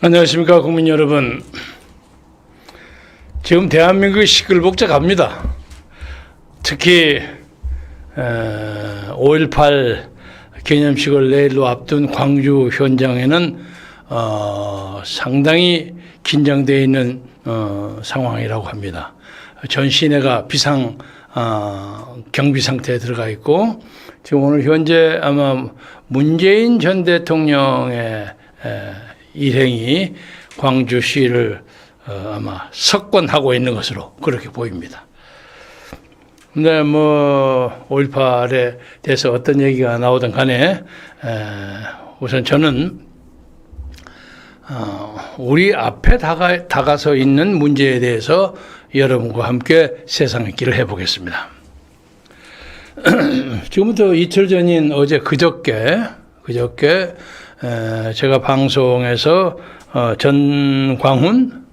안녕하십니까 국민 여러분. 지금 대한민국이 시끌벅적합니다. 특히 5.18 기념식을 내일로 앞둔 광주 현장에는 상당히 긴장되어 있는 상황이라고 합니다. 전 시내가 비상 경비 상태에 들어가 있고, 지금 오늘 현재 아마 문재인 전 대통령의 일행이 광주시를 아마 석권하고 있는 것으로 그렇게 보입니다. 근데 5.18에 대해서 어떤 얘기가 나오든 간에 우선 저는 우리 앞에 다가서 있는 문제에 대해서 여러분과 함께 세상의 길을 해보겠습니다. 지금부터 이틀 전인 어제 그저께 제가 방송에서 전광훈,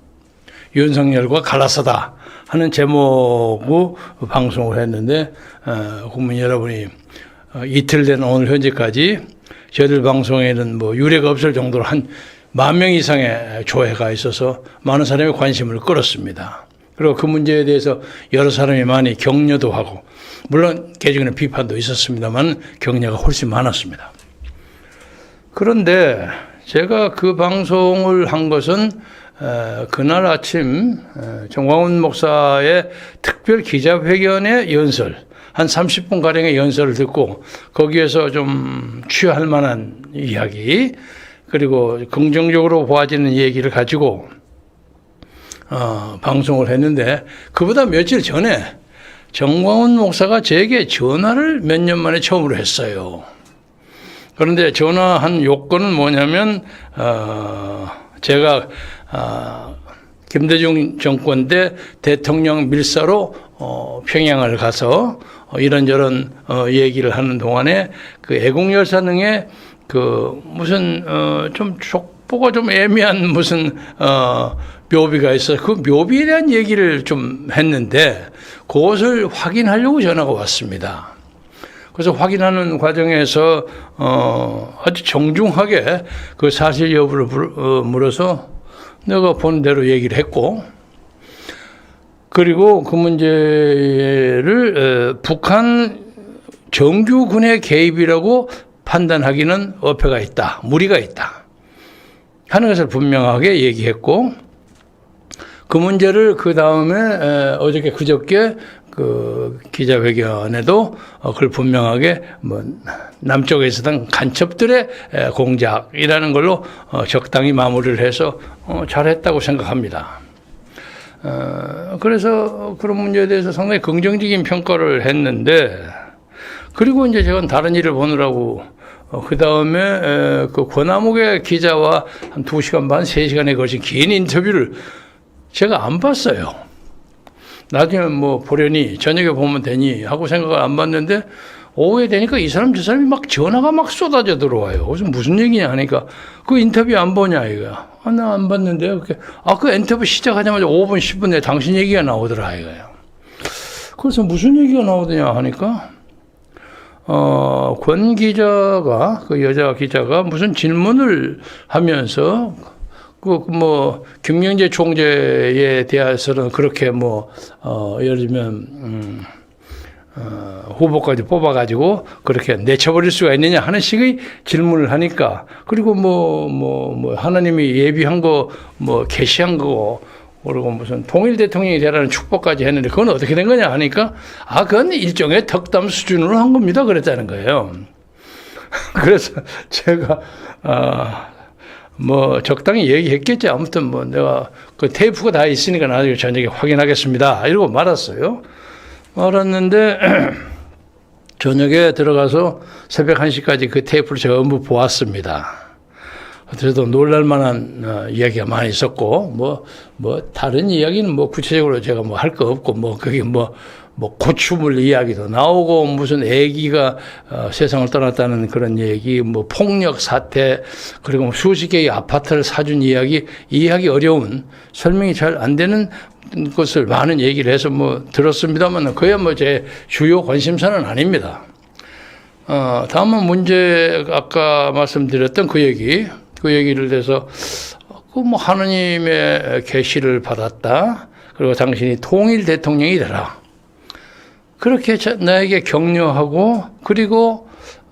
윤석열과 갈라서다 하는 제목으로 방송을 했는데, 국민 여러분이 이틀 된 오늘 현재까지 저희들 방송에는 유례가 없을 정도로 한 10,000명 이상의 조회가 있어서 많은 사람이 관심을 끌었습니다. 그리고 그 문제에 대해서 여러 사람이 많이 격려도 하고, 물론 개중에는 비판도 있었습니다만 격려가 훨씬 많았습니다. 그런데 제가 그 방송을 한 것은 그날 아침 정광훈 목사의 특별 기자회견의 연설, 한 30분가량의 연설을 듣고 거기에서 좀 취할 만한 이야기, 그리고 긍정적으로 보아지는 얘기를 가지고 방송을 했는데, 그보다 며칠 전에 정광훈 목사가 제게 전화를 몇 년 만에 처음으로 했어요. 그런데 전화한 요건은 뭐냐면 제가 김대중 정권 때 대통령 밀사로 평양을 가서 이런저런 얘기를 하는 동안에 그 애국열사능에 그 무슨 좀 족보가 좀 애매한 무슨 묘비가 있어서 그 묘비에 대한 얘기를 좀 했는데, 그것을 확인하려고 전화가 왔습니다. 그래서 확인하는 과정에서 아주 정중하게 그 사실 여부를 물어서 내가 본 대로 얘기를 했고, 그리고 그 문제를 북한 정규군의 개입이라고 판단하기는 어폐가 있다, 무리가 있다 하는 것을 분명하게 얘기했고, 그 문제를 그 다음에 어저께 그저께 그 기자회견에도 그걸 분명하게 남쪽에 있었던 간첩들의 공작이라는 걸로 적당히 마무리를 해서 잘했다고 생각합니다. 그래서 그런 문제에 대해서 상당히 긍정적인 평가를 했는데, 그리고 이제 제가 다른 일을 보느라고 그 다음에 그 권아묵의 기자와 한 2시간 반, 3시간에 걸친 긴 인터뷰를 제가 안 봤어요. 나중에 보려니 저녁에 보면 되니 하고 생각을 안 봤는데, 오후에 되니까 이 사람 저 사람이 막 전화가 막 쏟아져 들어와요. 그래서 무슨 얘기냐 하니까 그 인터뷰 안 보냐 이거야. 나 안 봤는데요. 그 인터뷰 시작하자마자 5분 10분 내에 당신 얘기가 나오더라 이거예요. 그래서 무슨 얘기가 나오더냐 하니까 권 기자가, 그 여자 기자가 무슨 질문을 하면서 김경재 총재에 대해서는 그렇게 예를 들면 후보까지 뽑아가지고 그렇게 내쳐버릴 수가 있느냐 하는 식의 질문을 하니까, 그리고 하나님이 예비한 거 계시한 거고, 그리고 무슨 통일 대통령이 되라는 축복까지 했는데 그건 어떻게 된 거냐 하니까, 그건 일종의 덕담 수준으로 한 겁니다 그랬다는 거예요. 그래서 제가 적당히 얘기했겠지. 아무튼 내가 그 테이프가 다 있으니까 나중에 저녁에 확인하겠습니다 이러고 말았어요. 말았는데 저녁에 들어가서 새벽 1시까지 그 테이프를 전부 보았습니다. 그래도 놀랄만한 이야기가 많이 있었고, 다른 이야기는 구체적으로 제가 할 거 없고, 그게 고추물 이야기도 나오고, 무슨 애기가 세상을 떠났다는 그런 얘기, 폭력 사태, 그리고 수십 개의 아파트를 사준 이야기, 이해하기 어려운, 설명이 잘 안 되는 것을 많은 얘기를 해서 들었습니다만, 그야 제 주요 관심사는 아닙니다. 다음은 문제, 아까 말씀드렸던 그 얘기를 해서 그 뭐 하느님의 계시를 받았다. 그리고 당신이 통일 대통령이 되라. 그렇게 나에게 격려하고, 그리고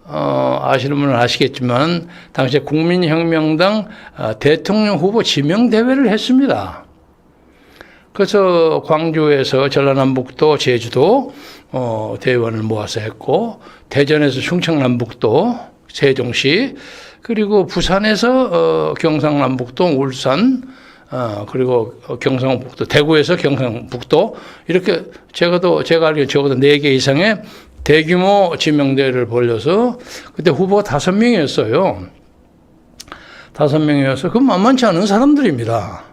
아시는 분은 아시겠지만 당시에 국민혁명당 대통령 후보 지명 대회를 했습니다. 그래서 광주에서 전라남북도, 제주도 대의원을 모아서 했고, 대전에서 충청남북도, 세종시, 그리고 부산에서 경상남북도, 울산, 그리고 경상북도, 대구에서 경상북도, 이렇게 제가 알기로 적어도 4개 이상의 대규모 지명대회를 벌려서 그때 후보가 5명이었어요. 5명이어서 그 만만치 않은 사람들입니다.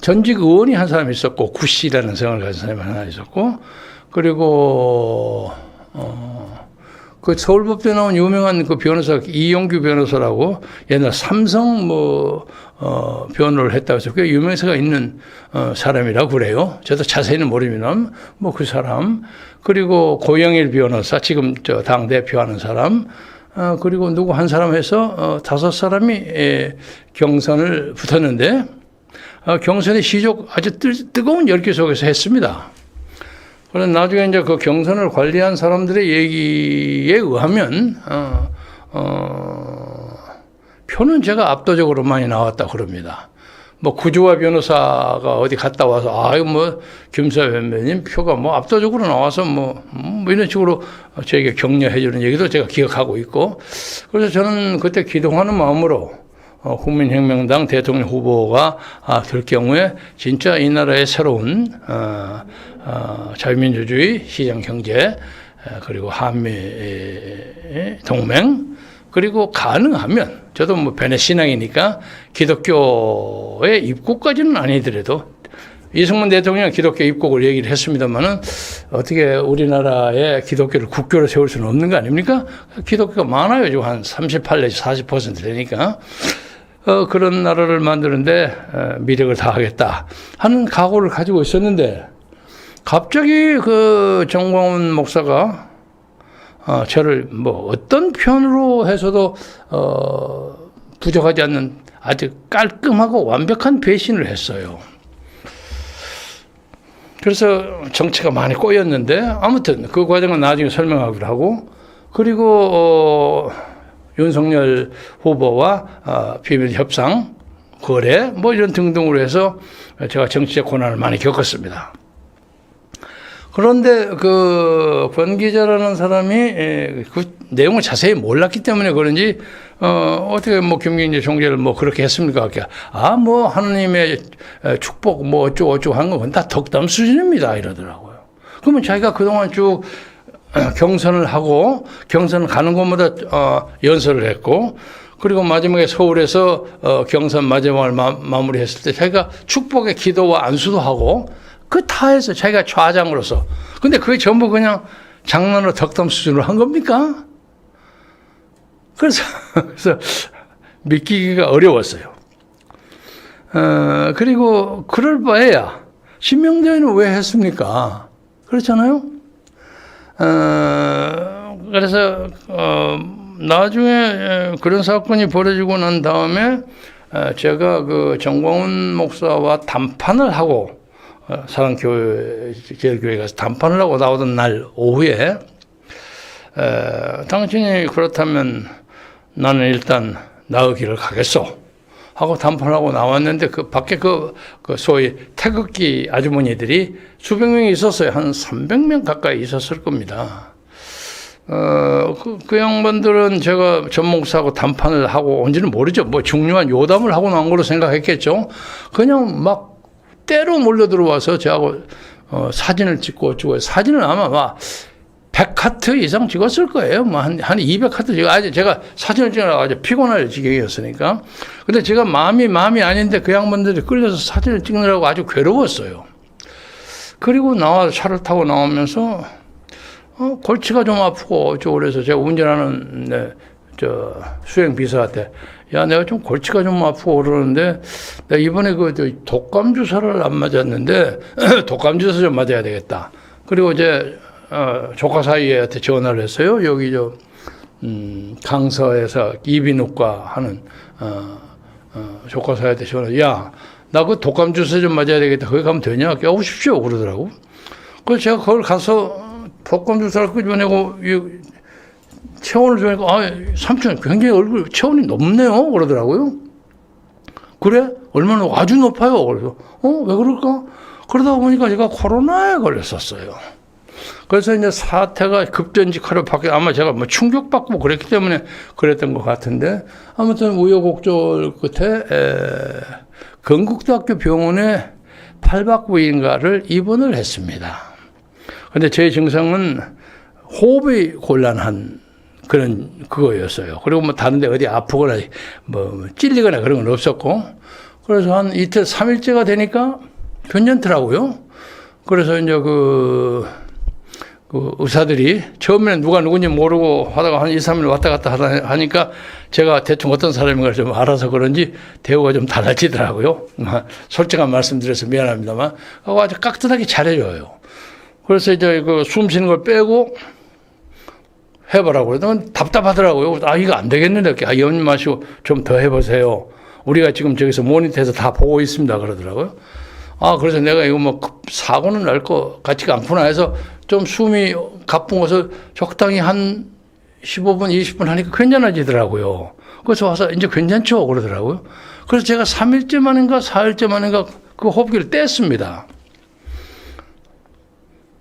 전직 의원이 한 사람 있었고, 구씨라는 성을 가진 사람이 하나 있었고, 그리고 그 서울법대 나온 유명한 그 변호사 이용규 변호사라고 옛날 삼성 변호를 했다고 해서 꽤 유명세가 있는 사람이라고 그래요. 저도 자세히는 모르지만 뭐 그 사람, 그리고 고영일 변호사, 지금 저 당 대표하는 사람, 그리고 누구 한 사람 해서 5사람이 경선을 붙었는데, 경선의 시족 아주 뜨거운 열기 속에서 했습니다. 그런데 나중에 이제 그 경선을 관리한 사람들의 얘기에 의하면, 표는 제가 압도적으로 많이 나왔다 그럽니다. 뭐 구주화 변호사가 어디 갔다 와서 김사 변호사님 표가 압도적으로 나와서 뭐 이런 식으로 저에게 격려해 주는 얘기도 제가 기억하고 있고, 그래서 저는 그때 기도하는 마음으로 국민혁명당 대통령 후보가 될 경우에 진짜 이 나라의 새로운 자유민주주의, 시장경제, 그리고 한미 동맹, 그리고 가능하면 저도 뭐 베네 신앙이니까 기독교의 입국까지는 아니더라도, 이승만 대통령 기독교 입국을 얘기를 했습니다만은 어떻게 우리나라에 기독교를 국교로 세울 수는 없는 거 아닙니까? 기독교가 많아요. 지금 한 38 내지 40% 되니까. 그런 나라를 만드는데 미력을 다하겠다 하는 각오를 가지고 있었는데, 갑자기 그 정광훈 목사가 저를 어떤 편으로 해서도 부족하지 않는 아주 깔끔하고 완벽한 배신을 했어요. 그래서 정체가 많이 꼬였는데, 아무튼 그 과정은 나중에 설명하기로 하고, 그리고 윤석열 후보와 비밀 협상, 거래, 이런 등등으로 해서 제가 정치적 고난을 많이 겪었습니다. 그런데 그 권 기자라는 사람이 그 내용을 자세히 몰랐기 때문에 그런지 어떻게 김경재 총재를 그렇게 했습니까? 하느님의 축복 어쩌고 하는 건 다 덕담 수준입니다 이러더라고요. 그러면 자기가 그동안 쭉 경선을 하고, 경선 가는 곳마다 연설을 했고, 그리고 마지막에 서울에서 경선 마지막을 마무리했을 때 자기가 축복의 기도와 안수도 하고, 그 타에서 자기가 좌장으로서. 근데 그게 전부 그냥 장난으로 덕담 수준으로 한 겁니까? 그래서 믿기기가 어려웠어요. 그리고 그럴 바에야 신명대회는 왜 했습니까? 그렇잖아요? 그래서 나중에 그런 사건이 벌어지고 난 다음에 제가 그 정광훈 목사와 담판을 하고, 사랑교회, 제일교회 가서 담판을 하고 나오던 날 오후에, 당신이 그렇다면 나는 일단 나의 길을 가겠소 하고 담판하고 나왔는데, 그 밖에 그 소위 태극기 아주머니들이 수백 명이 있었어요. 한 300명 가까이 있었을 겁니다. 그 양반들은 제가 전 목사하고 담판을 하고 온지는 모르죠. 중요한 요담을 하고 나온 걸로 생각했겠죠. 그냥 때로 몰려 들어와서 저하고 사진을 찍고 어쩌고, 사진을 아마 100카트 이상 찍었을 거예요. 한 200카트 찍어. 제가 사진을 찍으라고 아주 피곤할 지경이었으니까. 근데 제가 마음이 아닌데 그 양반들이 끌려서 사진을 찍느라고 아주 괴로웠어요. 그리고 차를 타고 나오면서 골치가 좀 아프고 어쩌고 그래서 제가 운전하는 수행 비서한테, 내가 좀 골치가 좀 아프고 그러는데, 내가 이번에 독감 주사를 안 맞았는데, 독감 주사 좀 맞아야 되겠다. 그리고 조카 사이한테 전화를 했어요. 여기 강서에서 이비인후과 하는 조카사한테 전화, 야, 나 그 독감 주사 좀 맞아야 되겠다. 거기 가면 되냐? 껴오십시오. 그러더라고. 그래서 제가 거기 가서 독감 주사를 끄집어내고 체온을 주니까, 아, 삼촌 굉장히 얼굴 체온이 높네요. 그러더라고요. 그래? 얼마나 아주 높아요. 그래서, 왜 그럴까? 그러다 보니까 제가 코로나에 걸렸었어요. 그래서 이제 사태가 급전직하러 바뀌어, 아마 제가 뭐 충격받고 그랬기 때문에 그랬던 것 같은데, 아무튼 우여곡절 끝에, 건국대학교 병원에 8박 9일인가를 입원을 했습니다. 근데 제 증상은 호흡이 곤란한 그거였어요. 그리고 뭐 다른데 어디 아프거나 뭐 찔리거나 그런 건 없었고, 그래서 한 이틀, 3일째가 되니까 괜찮더라고요. 그래서 이제 그 의사들이 처음에는 누가 누군지 모르고 하다가 한 2, 3일 왔다 갔다 하니까 제가 대충 어떤 사람인가 좀 알아서 그런지 대우가 좀 달라지더라고요. 솔직한 말씀 드려서 미안합니다만. 아주 깍듯하게 잘해줘요. 그래서 이제 그 숨 쉬는 걸 빼고 해보라고 그러더니 답답하더라고요. 아, 이거 안 되겠는데. 아, 염려 마시고 좀 더 해보세요. 우리가 지금 저기서 모니터에서 다 보고 있습니다. 그러더라고요. 아, 그래서 내가 이거 뭐 사고는 날 것 같지가 않구나 해서 좀 숨이 가쁜 것을 적당히 한 15분, 20분 하니까 괜찮아지더라고요. 그래서 와서 이제 괜찮죠? 그러더라고요. 그래서 제가 3일째 만인가 4일째 만인가 그 호흡기를 뗐습니다.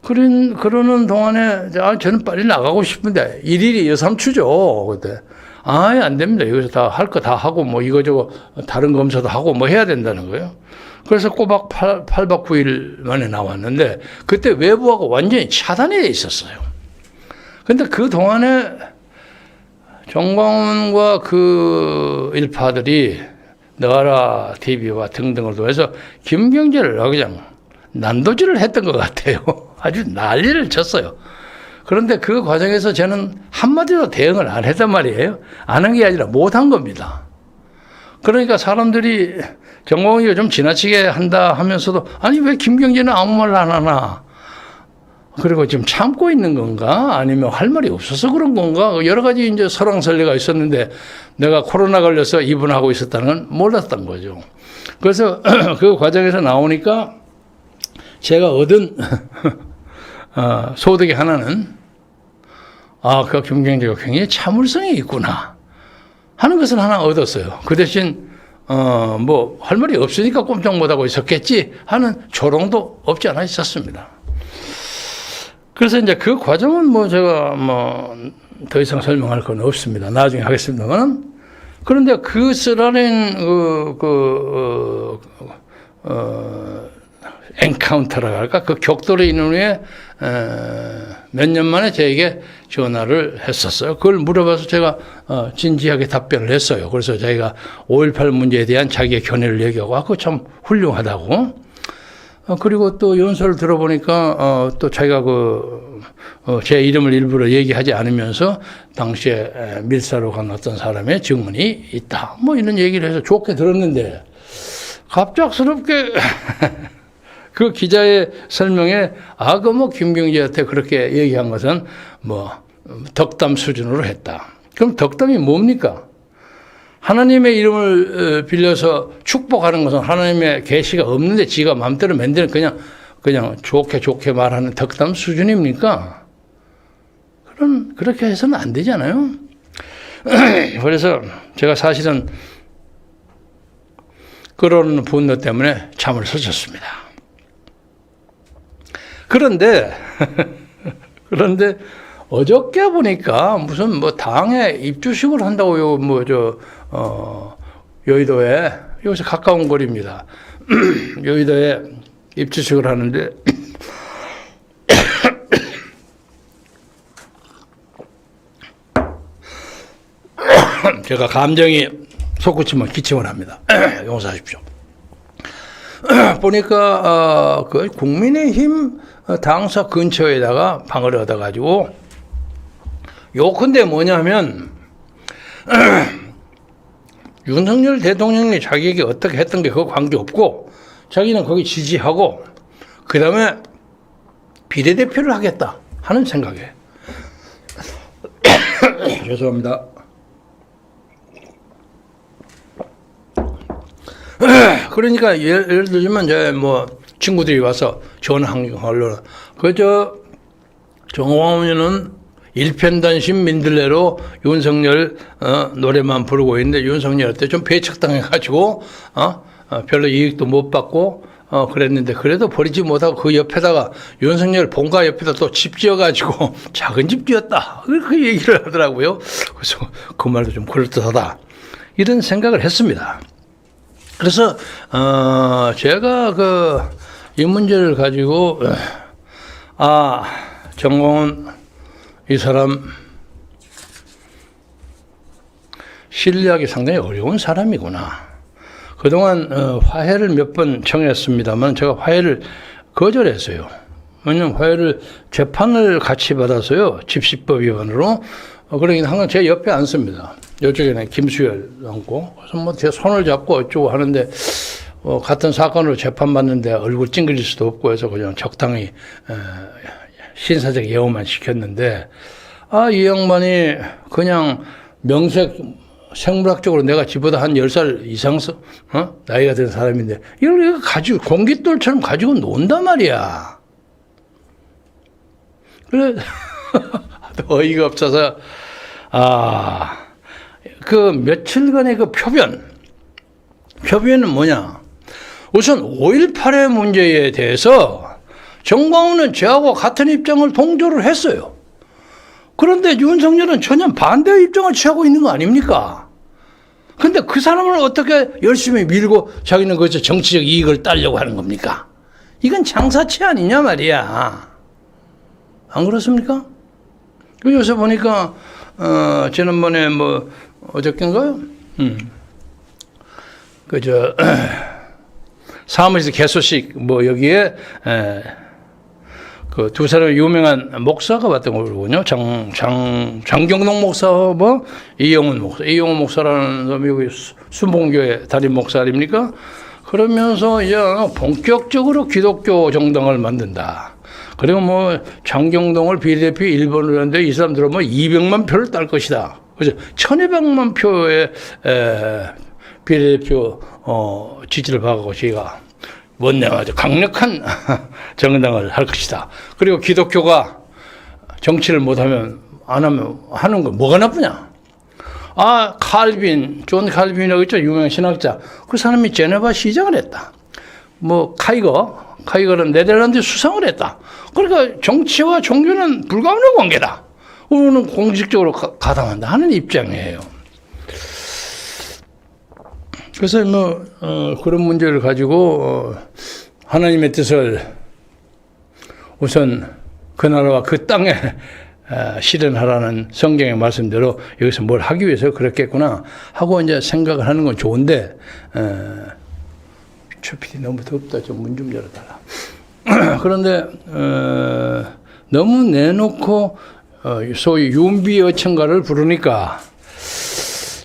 그러는 동안에, 아, 저는 빨리 나가고 싶은데, 일일이 여삼추죠, 그때. 아, 안 됩니다. 여기서 다 할 거 다 하고, 뭐 이거저거 다른 검사도 하고 뭐 해야 된다는 거예요. 그래서 꼬박 8박 9일 만에 나왔는데, 그때 외부하고 완전히 차단해 있었어요. 근데 그 동안에 정광훈과 그 일파들이 너라 TV와 등등을 통해서 김경재를 그냥 난도질을 했던 것 같아요. 아주 난리를 쳤어요. 그런데 그 과정에서 저는 한마디로 대응을 안 했단 말이에요. 안 한 게 아니라 못 한 겁니다. 그러니까 사람들이 정광훈이가 좀 지나치게 한다 하면서도 아니 왜 김경재는 아무 말 안 하나. 그리고 지금 참고 있는 건가? 아니면 할 말이 없어서 그런 건가? 여러 가지 이제 설왕설래가 있었는데 내가 코로나 걸려서 입원하고 있었다는 건 몰랐던 거죠. 그래서 그 과정에서 나오니까 제가 얻은 소득의 하나는 아, 그 김경재가 굉장히 참을성이 있구나 하는 것을 하나 얻었어요. 그 대신 뭐 할 말이 없으니까 꼼짝 못하고 있었겠지 하는 조롱도 없지 않아 있었습니다. 그래서 이제 그 과정은 뭐 제가 뭐 더 이상 설명할 건 없습니다. 나중에 하겠습니다만. 그런데 그 쓰라린 엔카운터라고 할까? 그 격돌에 있는 후에 몇 년 만에 저에게 전화를 했었어요. 그걸 물어봐서 제가 진지하게 답변을 했어요. 그래서 자기가 5.18 문제에 대한 자기의 견해를 얘기하고 그거 참 훌륭하다고. 그리고 또 연설을 들어보니까 또 자기가 제 이름을 일부러 얘기하지 않으면서 당시에 밀사로 간 어떤 사람의 증언이 있다. 뭐 이런 얘기를 해서 좋게 들었는데 갑작스럽게 그 기자의 설명에 그 뭐 김경재한테 그렇게 얘기한 것은 뭐 덕담 수준으로 했다. 그럼 덕담이 뭡니까? 하나님의 이름을 빌려서 축복하는 것은 하나님의 계시가 없는데 지가 마음대로 만드는 그냥 좋게 말하는 덕담 수준입니까? 그렇게 해서는 안 되잖아요. 그래서 제가 사실은 그런 분노 때문에 잠을 설쳤습니다. 그런데 어저께 보니까 무슨 뭐 당에 입주식을 한다고요. 여의도에, 여기서 가까운 거리입니다. 여의도에 입주식을 하는데, 제가 감정이 솟구치면 기침을 합니다. 용서하십시오. 보니까, 그 국민의힘 당사 근처에다가 방을 얻어가지고, 요컨대 뭐냐면, 윤석열 대통령이 자기에게 어떻게 했던 게 그거 관계없고 자기는 거기 지지하고 그 다음에 비례대표를 하겠다 하는 생각에 죄송합니다. 그러니까 예를 들면 이제 뭐 친구들이 와서 전화하려나 그저 정광훈은 일편단심 민들레로 윤석열 노래만 부르고 있는데 윤석열한테 좀 배척당해가지고 별로 이익도 못 받고 그랬는데 그래도 버리지 못하고 그 옆에다가 윤석열 본가 옆에다 또 집 지어가지고 작은 집 지었다 그 얘기를 하더라고요. 그래서 그 말도 좀 그럴듯하다 이런 생각을 했습니다. 그래서 제가 이 문제를 가지고 정광훈 이 사람 신뢰하기 상당히 어려운 사람이구나. 그동안 화해를 몇 번 청했습니다만 제가 화해를 거절했어요. 왜냐하면 화해를 재판을 같이 받아서요. 집시법 위반으로. 그러긴 항상 제 옆에 앉습니다. 이쪽에는 김수열 앉고 그래서 뭐 제 손을 잡고 어쩌고 하는데 같은 사건으로 재판받는데 얼굴 찡그릴 수도 없고 해서 그냥 적당히 신사적 예우만 시켰는데 이 양반이 그냥 명색 생물학적으로 내가 지보다 한 10살 이상 나이가 된 사람인데 이걸 가지고 공깃돌처럼 가지고 논단 말이야. 그래 어이가 없어서 그 며칠간의 그 표변은 뭐냐? 우선 5.18의 문제에 대해서 정광훈은 저하고 같은 입장을 동조를 했어요. 그런데 윤석열은 전혀 반대의 입장을 취하고 있는 거 아닙니까? 근데 그 사람을 어떻게 열심히 밀고 자기는 거기서 정치적 이익을 따려고 하는 겁니까? 이건 장사치 아니냐 말이야. 안 그렇습니까? 요새 보니까 지난번에 뭐 어저께인가요? 사무실 개소식 뭐 여기에 그 두 사람의 유명한 목사가 왔던 거거든요. 장경동 목사, 이영훈 목사라는 사람이 여기 순복음교회 담임 목사 아닙니까? 그러면서 이제 본격적으로 기독교 정당을 만든다. 그리고 뭐 장경동을 비례대표 1번으로 했는데 이 사람들은 뭐 200만 표를 딸 것이다. 그래서 1200만 표의 비례대표 지지를 받고 저희가 원내하죠. 강력한 정당을 할 것이다. 그리고 기독교가 정치를 못하면 안 하면 하는 거 뭐가 나쁘냐? 존 칼빈이라고 있죠. 유명한 신학자. 그 사람이 제네바 시작을 했다. 뭐 카이거는 네덜란드 수상을 했다. 그러니까 정치와 종교는 불가분의 관계다. 우리는 공식적으로 가담한다 하는 입장이에요. 그래서 그런 문제를 가지고 하나님의 뜻을 우선 그 나라와 그 땅에 실현하라는 성경의 말씀대로 여기서 뭘 하기 위해서 그랬겠구나 하고 이제 생각을 하는 건 좋은데 PD 너무 덥다. 좀 문 좀 열어달라. 그런데 너무 내놓고 소위 윤비어천가를 부르니까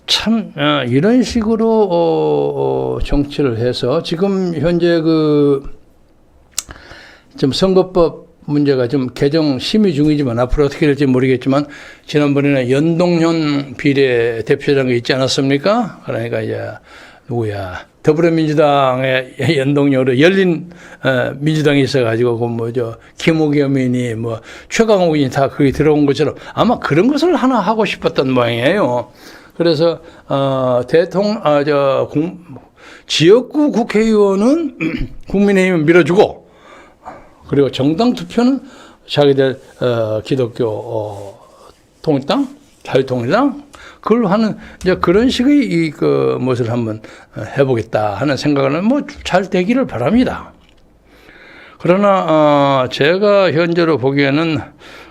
참 이런 식으로 정치를 해서 지금 현재 좀 선거법 문제가 좀 개정 심의 중이지만 앞으로 어떻게 될지 모르겠지만 지난번에는 연동형 비례대표라는 게 있지 않았습니까? 그러니까 이제 누구야 더불어민주당의 연동형으로 열린 민주당이 있어가지고 김우겸이니 최강욱이 다 거기 들어온 것처럼 아마 그런 것을 하나 하고 싶었던 모양이에요. 그래서 지역구 국회의원은 국민의힘을 밀어주고 그리고 정당 투표는 자기들 기독교 통일당, 자유통일당 그걸 하는 이제 그런 식의 것을 한번 해보겠다 하는 생각은 잘 되기를 바랍니다. 그러나 제가 현재로 보기에는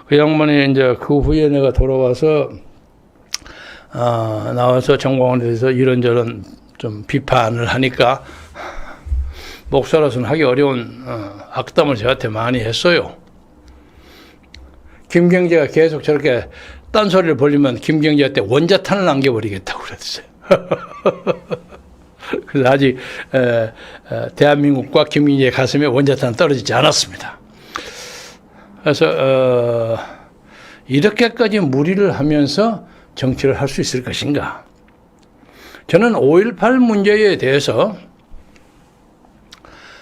그 양반이 이제 그 후에 내가 돌아와서 나와서 정광훈에 대해서 이런저런 좀 비판을 하니까 목사로서는 하기 어려운 악담을 저한테 많이 했어요. 김경재가 계속 저렇게 딴소리를 벌리면 김경재한테 원자탄을 남겨버리겠다고 그랬어요. 그래서 아직 대한민국과 김경재의 가슴에 원자탄은 떨어지지 않았습니다. 그래서 이렇게까지 무리를 하면서 정치를 할 수 있을 것인가? 저는 5.18 문제에 대해서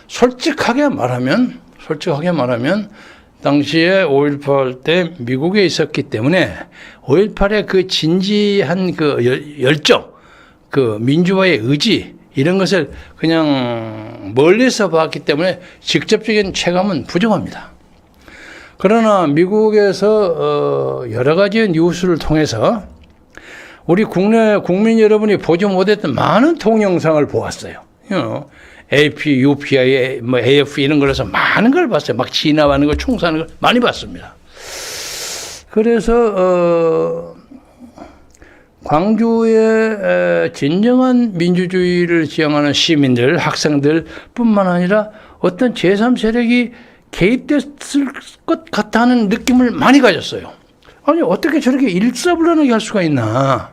솔직하게 말하면 당시에 5.18 때 미국에 있었기 때문에 5.18의 그 진지한 그 열정, 그 민주화의 의지 이런 것을 그냥 멀리서 봤기 때문에 직접적인 체감은 부족합니다. 그러나 미국에서 여러 가지 뉴스를 통해서 우리 국내 국민 여러분이 보지 못했던 많은 동영상을 보았어요. AP, UPI, 뭐 AF 이런 걸해서 많은 걸 봤어요. 막 진압하는 거, 총사하는 걸 많이 봤습니다. 그래서 광주의 진정한 민주주의를 지향하는 시민들, 학생들뿐만 아니라 어떤 제3세력이 개입됐을 것 같다는 느낌을 많이 가졌어요. 아니 어떻게 저렇게 일사불란하게 할 수가 있나.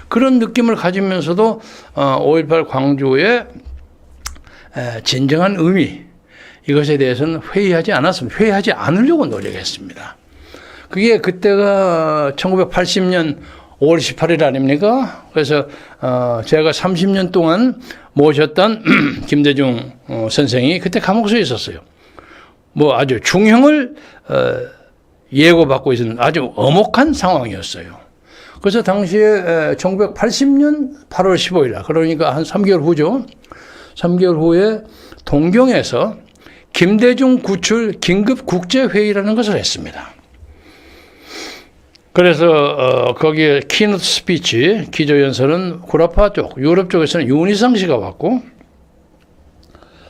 그런 느낌을 가지면서도 5.18 광주의 진정한 의미 이것에 대해서는 회의하지 않았습니다. 회의하지 않으려고 노력했습니다. 그게 그때가 1980년 5월 18일 아닙니까? 그래서 제가 30년 동안 모셨던 김대중 선생이 그때 감옥소에 있었어요. 뭐 아주 중형을 예고받고 있는 아주 엄혹한 상황이었어요. 그래서 당시에 1980년 8월 15일, 그러니까 한 3개월 후죠. 3개월 후에 동경에서 김대중 구출 긴급 국제회의라는 것을 했습니다. 그래서 거기에 키노트 스피치, 기조연설은 구라파 쪽, 유럽 쪽에서는 윤희상 씨가 왔고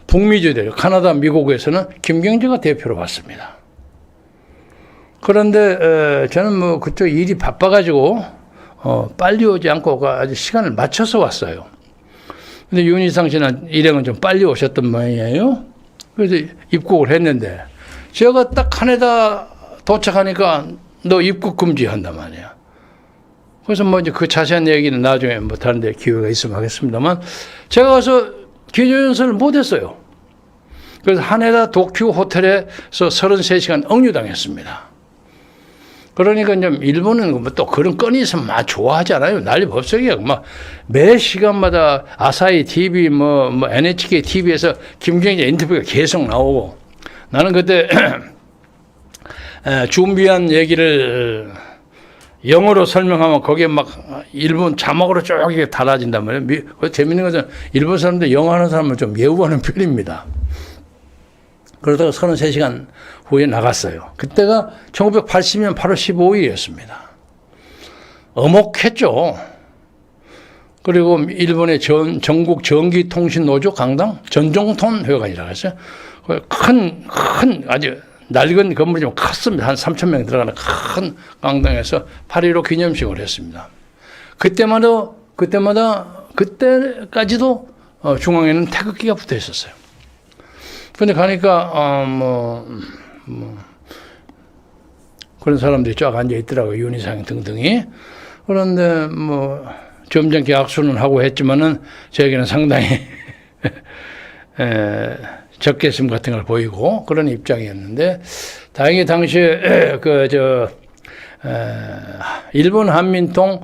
북미주 대륙, 카나다, 미국에서는 김경재가 대표로 왔습니다. 그런데 저는 뭐 그쪽 일이 바빠가지고 빨리 오지 않고 아주 시간을 맞춰서 왔어요. 근데 윤희상 씨는 일행은 좀 빨리 오셨던 모양이에요. 그래서 입국을 했는데 제가 딱 카나다 도착하니까 너 입국 금지한단 말이야. 그래서 뭐 이제 그 자세한 얘기는 나중에 뭐 다른 데 기회가 있으면 하겠습니다만 제가 가서 기조연설을 못 했어요. 그래서 하네다 도쿄 호텔에서 33시간 억류당했습니다. 그러니까 좀 일본은 또 그런 건이 있으면 막 좋아하잖아요. 난리법석이야. 막 매 시간마다 아사히 TV, 뭐 NHK TV에서 김경재 인터뷰가 계속 나오고 나는 그때 준비한 얘기를 영어로 설명하면 거기에 막 일본 자막으로 쭉 이렇게 달아진단 말이에요. 재밌는 것은 일본 사람들 영어 하는 사람을 좀 예우하는 편입니다. 그러다가 33시간 후에 나갔어요. 그때가 1980년 8월 15일이었습니다. 엄혹했죠. 그리고 일본의 전국 전기통신노조 강당 전종톤 회관이라고 했어요. 큰 아주 낡은 건물이 좀 컸습니다. 한 3,000명 들어가는 큰 강당에서 8.15 기념식을 했습니다. 그때까지도 중앙에는 태극기가 붙어 있었어요. 근데 가니까, 그런 사람들이 쫙 앉아 있더라고요. 윤희상 등등이. 그런데 점잖게 악수는 하고 했지만은 저에게는 상당히 적개심 같은 걸 보이고 그런 입장이었는데 다행히 당시에 일본 한민통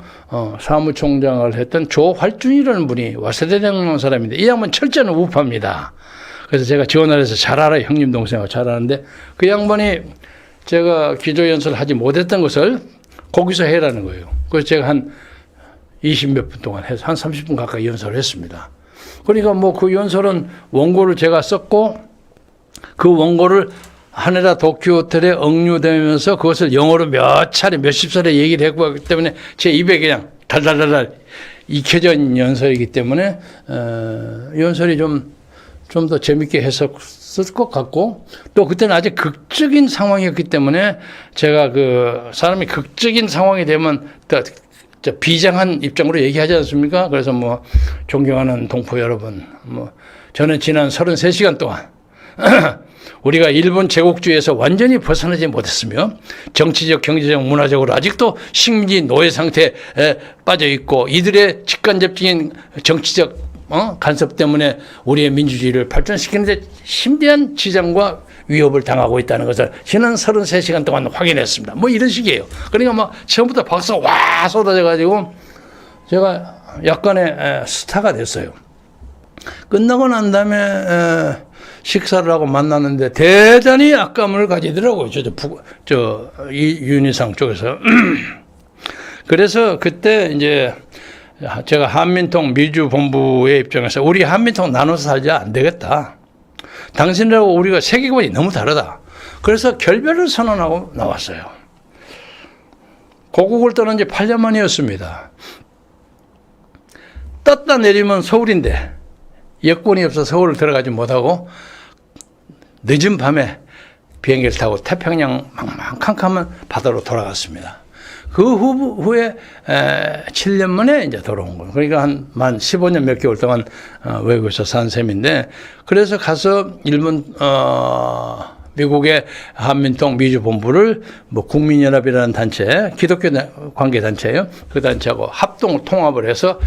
사무총장을 했던 조활준이라는 분이 와세대 대학원 사람인데 이 양반 철저한 우파입니다. 그래서 제가 지원을 해서 잘 알아요. 형님 동생하고 잘 아는데 그 양반이 제가 기조연설을 하지 못했던 것을 거기서 해라는 거예요. 그래서 제가 한 20몇 분 동안 해서 한 30분 가까이 연설을 했습니다. 그러니까 그 연설은 원고를 제가 썼고 그 원고를 하네다 도쿄 호텔에 억류되면서 그것을 영어로 몇십 차례 얘기를 했고 하기 때문에 제 입에 그냥 달달달달 익혀져 있는 연설이기 때문에 연설이 좀 더 재밌게 했었을 것 같고 또 그때는 아직 극적인 상황이었기 때문에 제가 사람이 극적인 상황이 되면 비장한 입장으로 얘기하지 않습니까? 그래서 존경하는 동포 여러분, 저는 지난 33시간 동안 우리가 일본 제국주의에서 완전히 벗어나지 못했으며 정치적, 경제적, 문화적으로 아직도 식민지 노예 상태에 빠져 있고 이들의 직간접적인 정치적 간섭 때문에 우리의 민주주의를 발전시키는 데 심대한 지장과 위협을 당하고 있다는 것을 지난 33시간 동안 확인했습니다. 뭐 이런 식이에요. 그러니까 막 처음부터 박수가 와 쏟아져가지고 제가 약간의 스타가 됐어요. 끝나고 난 다음에 식사를 하고 만났는데 대단히 악감을 가지더라고요. 윤희상 쪽에서. 그래서 그때 이제 제가 한민통 미주본부의 입장에서 우리 한민통 나눠서 살자 안 되겠다. 당신들하고 우리가 세계관이 너무 다르다. 그래서 결별을 선언하고 나왔어요. 고국을 떠난 지 8년 만이었습니다. 떴다 내리면 서울인데 여권이 없어서 서울을 들어가지 못하고 늦은 밤에 비행기를 타고 태평양 캄캄한 바다로 돌아갔습니다. 그 후에 7년 만에 이제 돌아온 거예요. 그러니까 만 15년 몇 개월 동안 외국에서 산 셈인데, 그래서 가서 미국의 한민통 미주본부를 뭐 국민연합이라는 단체, 기독교 관계단체예요. 그 단체하고 통합을 해서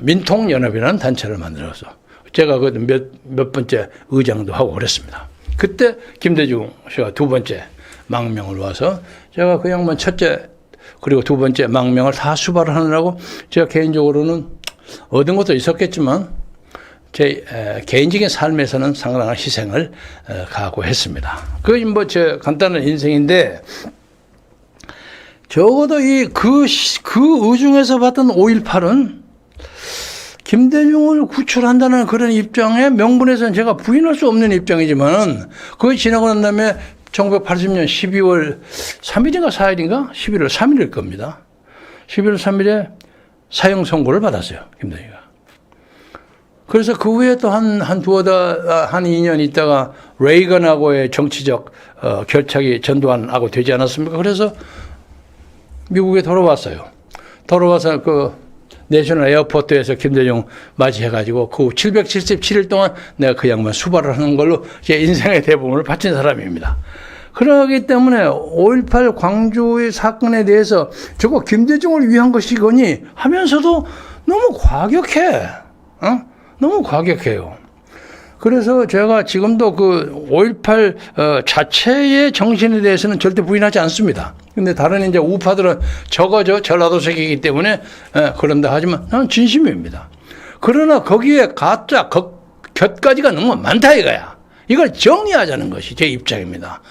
민통연합이라는 단체를 만들어서 제가 그 몇 번째 의장도 하고 그랬습니다. 그때 김대중 씨가 두 번째 망명을 와서 제가 그 양반 첫째 그리고 두 번째 망명을 다 수발을 하느라고 제가 개인적으로는 얻은 것도 있었겠지만 제 개인적인 삶에서는 상당한 희생을 각오했습니다. 그게 뭐 제 간단한 인생인데, 적어도 그 의중에서 봤던 5.18은 김대중을 구출한다는 그런 입장에 명분에서는 제가 부인할 수 없는 입장이지만, 그게 지나고 난 다음에 1980년 12월 3일인가 4일인가? 11월 3일일 겁니다. 11월 3일에 사형 선고를 받았어요, 김대중이가. 그래서 그 후에 또 한 2년 있다가 레이건하고의 정치적 결착이 전두환하고 되지 않았습니까? 그래서 미국에 돌아왔어요. 돌아와서 그 내셔널 에어포트에서 김대중 맞이해가지고 그 777일 동안 내가 그 양반 수발을 하는 걸로 제 인생의 대부분을 바친 사람입니다. 그러기 때문에 5.18 광주의 사건에 대해서 저거 김대중을 위한 것이거니 하면서도 너무 과격해. 너무 과격해요. 그래서 제가 지금도 그 5.18 자체의 정신에 대해서는 절대 부인하지 않습니다. 근데 다른 이제 우파들은 저거죠. 전라도색이기 때문에 그런다 하지만 나는 진심입니다. 그러나 거기에 가짜 곁가지가 너무 많다 이거야. 이걸 정리하자는 것이 제 입장입니다.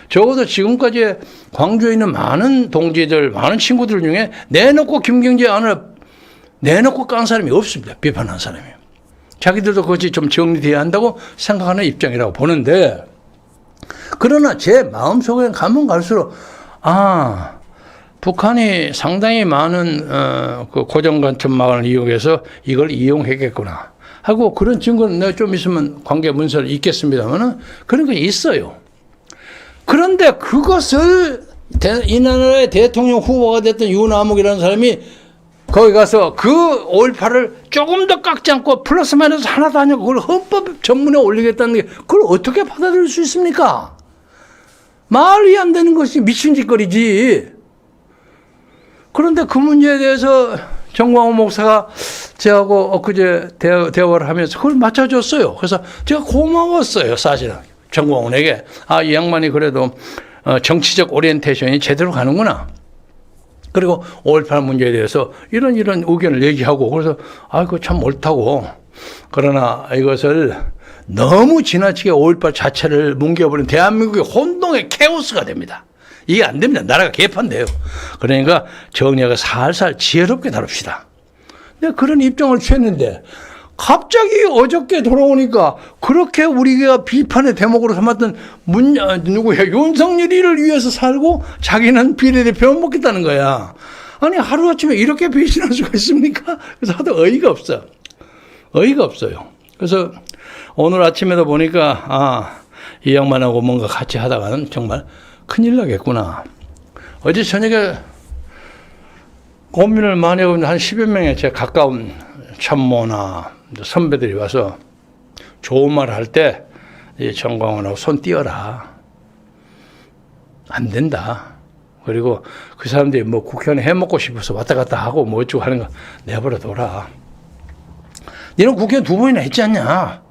적어도 지금까지 광주에 있는 많은 동지들, 많은 친구들 중에 내놓고 김경재 안을 내놓고 깐 사람이 없습니다. 비판한 사람이. 자기들도 그것이 좀 정리돼야 한다고 생각하는 입장이라고 보는데, 그러나 제 마음속에 가면 갈수록 북한이 상당히 많은 그 고정관점망을 이용해서 이걸 이용했겠구나 하고, 그런 증거는 내가 좀 있으면 관계 문서를 읽겠습니다만은 그런 게 있어요. 그런데 그것을 이 나라의 대통령 후보가 됐던 유남욱이라는 사람이 거기 가서 그 5.18을 조금 더 깎지 않고 플러스 마이너스 하나도 아니고 그걸 헌법 전문에 올리겠다는 게, 그걸 어떻게 받아들일 수 있습니까? 말이 안 되는 것이 미친 짓거리지. 그런데 그 문제에 대해서 정광훈 목사가 저하고 엊그제 대화를 하면서 그걸 맞춰줬어요. 그래서 제가 고마웠어요, 사실은. 정광훈에게. 이 양반이 그래도 정치적 오리엔테이션이 제대로 가는구나. 그리고 5.18 문제에 대해서 이런 의견을 얘기하고, 그래서 그거 참 옳다고. 그러나 이것을 너무 지나치게 5.18 자체를 뭉개버린 대한민국의 혼동의 케오스가 됩니다. 이게 안 됩니다. 나라가 개판돼요. 그러니까 정리하고 살살 지혜롭게 다룹시다. 내가 그런 입장을 취했는데 갑자기 어저께 돌아오니까 그렇게 우리가 비판의 대목으로 삼았던 윤석열이를 위해서 살고 자기는 비례대표 먹겠다는 거야. 아니, 하루아침에 이렇게 배신할 수가 있습니까? 그래서 하도 어이가 없어. 어이가 없어요. 그래서 오늘 아침에도 보니까 이 양반하고 뭔가 같이 하다가는 정말 큰일 나겠구나. 어제 저녁에 고민을 많이 하고 한 10여 명의 제 가까운 참모나 선배들이 와서 좋은 말 할 때 정광훈하고 손 띄어라. 안 된다. 그리고 그 사람들이 뭐 국회의원 해먹고 싶어서 왔다 갔다 하고 뭐 어쩌고 하는 거 내버려 둬라. 너는 국회의원 2번이나 했지 않냐?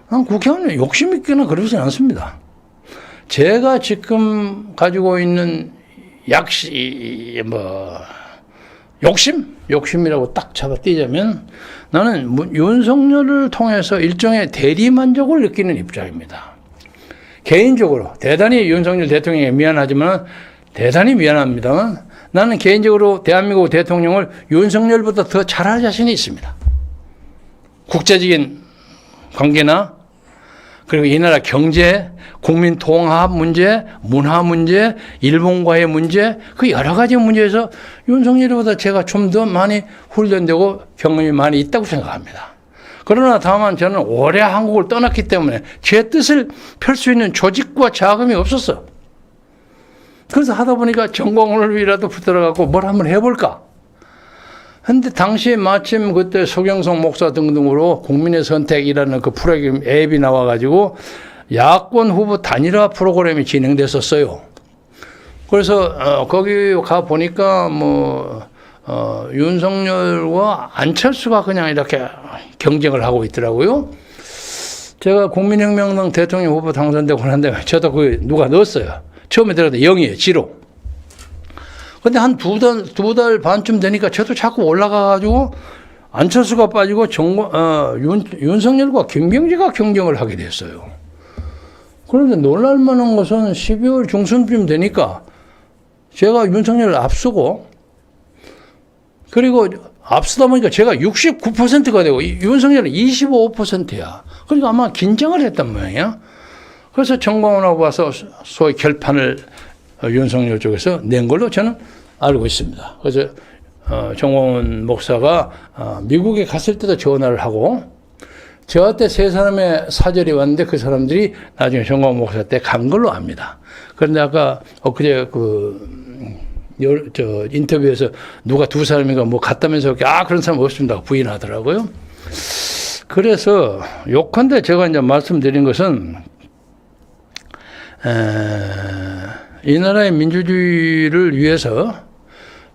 난 국회의원 욕심 있거나 그러진 않습니다. 제가 지금 가지고 있는 욕심이라고 딱 잡아띄자면 나는 윤석열을 통해서 일종의 대리만족을 느끼는 입장입니다. 개인적으로 대단히 윤석열 대통령에 미안하지만 대단히 미안합니다만 나는 개인적으로 대한민국 대통령을 윤석열보다 더 잘할 자신이 있습니다. 국제적인 관계나 그리고 이 나라 경제, 국민 통합 문제, 문화 문제, 일본과의 문제, 그 여러 가지 문제에서 윤석열보다 제가 좀 더 많이 훈련되고 경험이 많이 있다고 생각합니다. 그러나 다만 저는 오래 한국을 떠났기 때문에 제 뜻을 펼 수 있는 조직과 자금이 없었어. 그래서 하다 보니까 정광훈을 위라도 붙들어갖고 뭘 한번 해볼까. 근데 당시에 마침 그때 소경성 목사 등등으로 국민의 선택이라는 그 프로그램 앱이 나와가지고 야권 후보 단일화 프로그램이 진행됐었어요. 그래서 거기 가 보니까 윤석열과 안철수가 그냥 이렇게 경쟁을 하고 있더라고요. 제가 국민혁명당 대통령 후보 당선되고 난데 저도 그 누가 넣었어요. 처음에 들어갔는데 0이에요. 지로. 근데 한 두 달 반쯤 되니까 저도 자꾸 올라가가지고 안철수가 빠지고 윤석열과 김경재가 경쟁을 하게 됐어요. 그런데 놀랄만한 것은 12월 중순쯤 되니까 제가 윤석열을 앞서고 그리고 앞서다 보니까 제가 69%가 되고 윤석열은 25%야. 그러니까 아마 긴장을 했단 모양이야. 그래서 정광훈하고 와서 소위 결판을 윤석열 쪽에서 낸 걸로 저는 알고 있습니다. 그래서 정광훈 목사가 미국에 갔을 때도 전화를 하고 저한테 세 사람의 사절이 왔는데 그 사람들이 나중에 정광훈 목사 때 간 걸로 압니다. 그런데 아까 엊그제 인터뷰에서 누가 두 사람인가 갔다면서 그런 사람 없습니다. 부인하더라고요. 그래서 요컨대 제가 이제 말씀드린 것은 이 나라의 민주주의를 위해서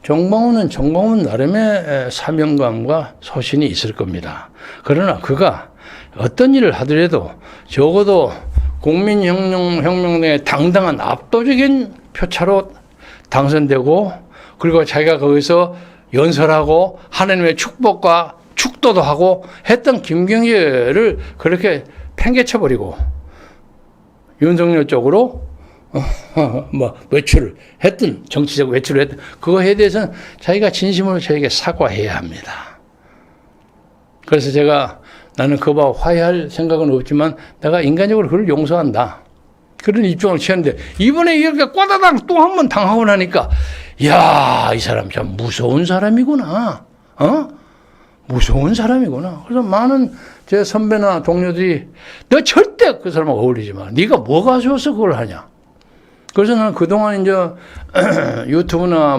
정광훈은 나름의 사명감과 소신이 있을 겁니다. 그러나 그가 어떤 일을 하더라도 적어도 국민혁명당의 당당한 압도적인 표차로 당선되고 그리고 자기가 거기서 연설하고 하나님의 축복과 축도도 하고 했던 김경재를 그렇게 팽개쳐버리고 윤석열 쪽으로 외출을 했든 정치적 외출을 했든 그거에 대해서는 자기가 진심으로 저에게 사과해야 합니다. 그래서 제가 나는 그와 화해할 생각은 없지만 내가 인간적으로 그걸 용서한다. 그런 입장을 취했는데 이번에 이렇게 꼬다당 또 한 번 당하고 나니까 이 사람 참 무서운 사람이구나. 무서운 사람이구나. 그래서 많은 제 선배나 동료들이 너 절대 그 사람하고 어울리지 마. 네가 뭐가 좋아서 그걸 하냐. 그래서 나는 그동안 이제 유튜브나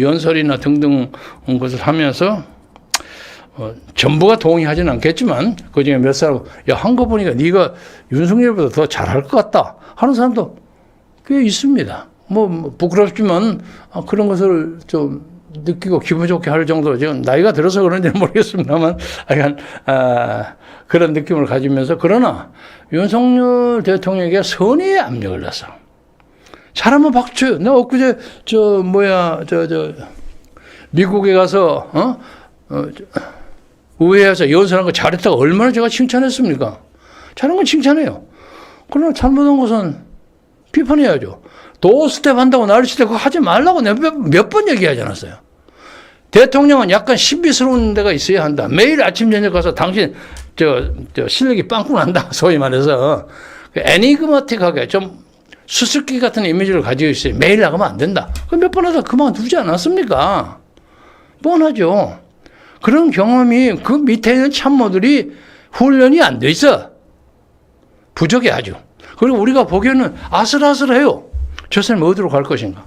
연설이나 등등 것을 하면서 전부가 동의하지는 않겠지만 그중에 몇 사람 한 거 보니까 네가 윤석열보다 더 잘할 것 같다 하는 사람도 꽤 있습니다. 부끄럽지만 그런 것을 좀 느끼고 기분 좋게 할 정도로 지금 나이가 들어서 그런지는 모르겠습니다만 약간 그런 느낌을 가지면서 그러나 윤석열 대통령에게 선의의 압력을 넣어서 잘하면 박수. 내가 엊그제 미국에 가서 의회에서 연설한 거 잘했다고 얼마나 제가 칭찬했습니까? 잘한 건 칭찬해요. 그러나 잘못한 것은 비판해야죠. 도스텝 한다고 난리치대 그거 하지 말라고 내가 몇 번 얘기하지 않았어요. 대통령은 약간 신비스러운 데가 있어야 한다. 매일 아침 저녁 가서 당신 실력이 빵꾸 난다. 소위 말해서 애니그마틱하게 좀 수수께끼 같은 이미지를 가지고 있어요. 매일 나가면 안 된다. 몇 번 하다 그만두지 않았습니까? 뻔하죠. 그런 경험이 그 밑에 있는 참모들이 훈련이 안 돼 있어. 부족해 아주. 그리고 우리가 보기에는 아슬아슬해요. 저 사람이 어디로 갈 것인가.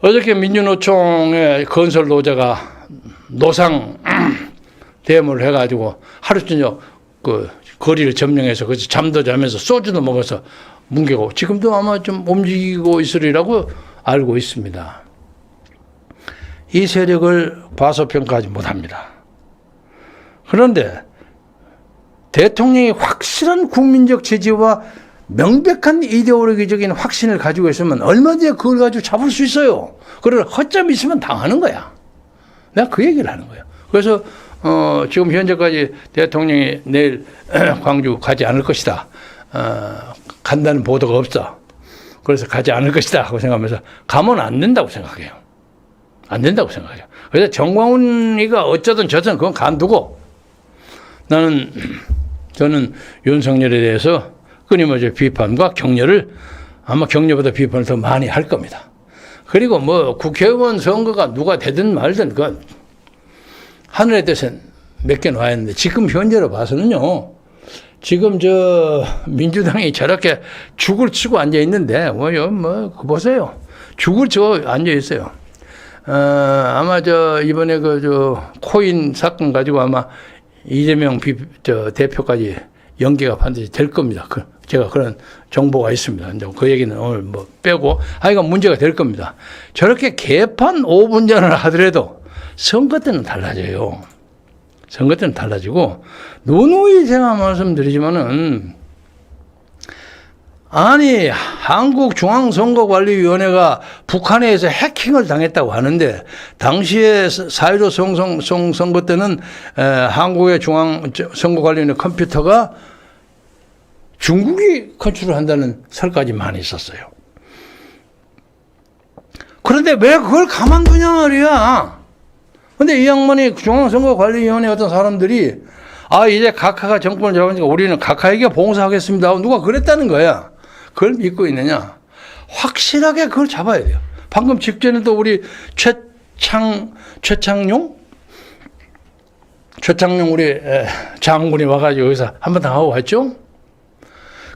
어저께 민주노총의 건설 노조가 노상 대모를 해가지고 하루 저녁 거리를 점령해서 거기서 잠도 자면서 소주도 먹어서 뭉개고 지금도 아마 좀 움직이고 있으리라고 알고 있습니다. 이 세력을 과소평가하지 못합니다. 그런데 대통령이 확실한 국민적 지지와 명백한 이데올로기적인 확신을 가지고 있으면 얼마든지 그걸 가지고 잡을 수 있어요. 그러나 허점이 있으면 당하는 거야. 내가 그 얘기를 하는 거예요. 그래서 지금 현재까지 대통령이 내일 광주 가지 않을 것이다. 간다는 보도가 없어. 그래서 가지 않을 것이다 하고 생각하면서 가면 안 된다고 생각해요. 안 된다고 생각해요. 그래서 정광훈이가 어쩌든 저든 그건 간두고 저는 윤석열에 대해서 끊임없이 비판과 격려를 아마 격려보다 비판을 더 많이 할 겁니다. 그리고 뭐 국회의원 선거가 누가 되든 말든 그건 하늘의 뜻은 맡겨놔야 하는데 지금 현재로 봐서는요. 지금 민주당이 저렇게 죽을 치고 앉아 있는데 보세요. 죽을 치고 앉아 있어요. 아마 이번에 코인 사건 가지고 아마 이재명 대표까지 연계가 반드시 될 겁니다. 제가 그런 정보가 있습니다. 그 얘기는 오늘 빼고 하여간 문제가 될 겁니다. 저렇게 개판 5분 전을 하더라도 선거 때는 달라져요. 선거 때는 달라지고 누누이 제가 말씀드리지만은 아니 한국중앙선거관리위원회가 북한에서 해킹을 당했다고 하는데 당시에 4.15 선거 때는 한국의 중앙선거관리위원회 컴퓨터가 중국이 컨트롤 한다는 설까지 많이 있었어요. 그런데 왜 그걸 가만두냐 말이야. 근데 이 양반이 중앙선거관리위원회 어떤 사람들이 이제 각하가 정권을 잡으니까 우리는 각하에게 봉사하겠습니다. 누가 그랬다는 거야. 그걸 믿고 있느냐. 확실하게 그걸 잡아야 돼요. 방금 직전에도 우리 최창용 우리 장군이 와가지고 여기서 한바탕 하고 갔죠.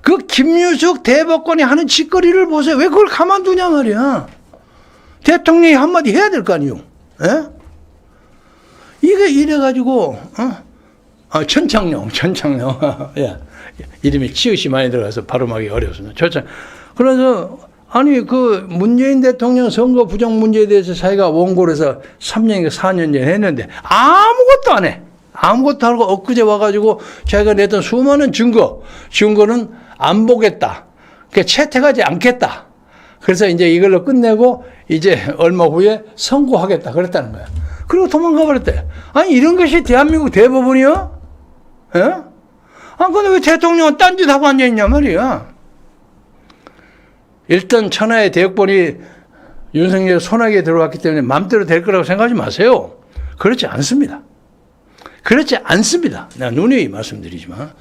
그 김유석 대법관이 하는 짓거리를 보세요. 왜 그걸 가만두냐 말이야. 대통령이 한마디 해야 될 거 아니에요. 예? 이게 이래가지고 천창용 예. 이름이 치읓이 많이 들어가서 발음하기 어려웠습니다. 그래서 아니 문재인 대통령 선거 부정 문제에 대해서 자기가 원고를 해서 3년인가 4년 전에 했는데 아무것도 안 해. 아무것도 하고 엊그제 와가지고 자기가 냈던 수많은 증거는 안 보겠다. 그러니까 채택하지 않겠다. 그래서 이제 이걸로 끝내고 이제 얼마 후에 선고하겠다. 그랬다는 거야. 그리고 도망가 버렸대. 아니, 이런 것이 대한민국 대법원이요? 예? 근데 왜 대통령은 딴짓 하고 앉아있냐 말이야. 일단 천하의 대역본이 윤석열 손아귀에 들어왔기 때문에 마음대로 될 거라고 생각하지 마세요. 그렇지 않습니다. 그렇지 않습니다. 내가 누누이 말씀드리지만.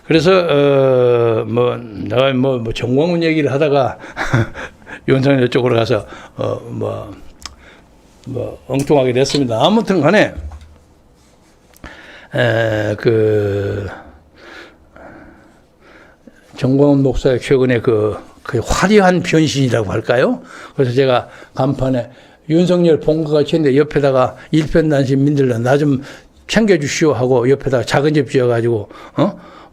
그래서, 내가 정광훈 얘기를 하다가 윤석열 쪽으로 가서, 엉뚱하게 됐습니다. 아무튼 간에, 정광훈 목사의 최근에 그 화려한 변신이라고 할까요? 그래서 제가 간판에 윤석열 본것 같이 했는데 옆에다가 일편단심 민들러 나 좀 챙겨주시오 하고 옆에다가 작은 집 지어가지고,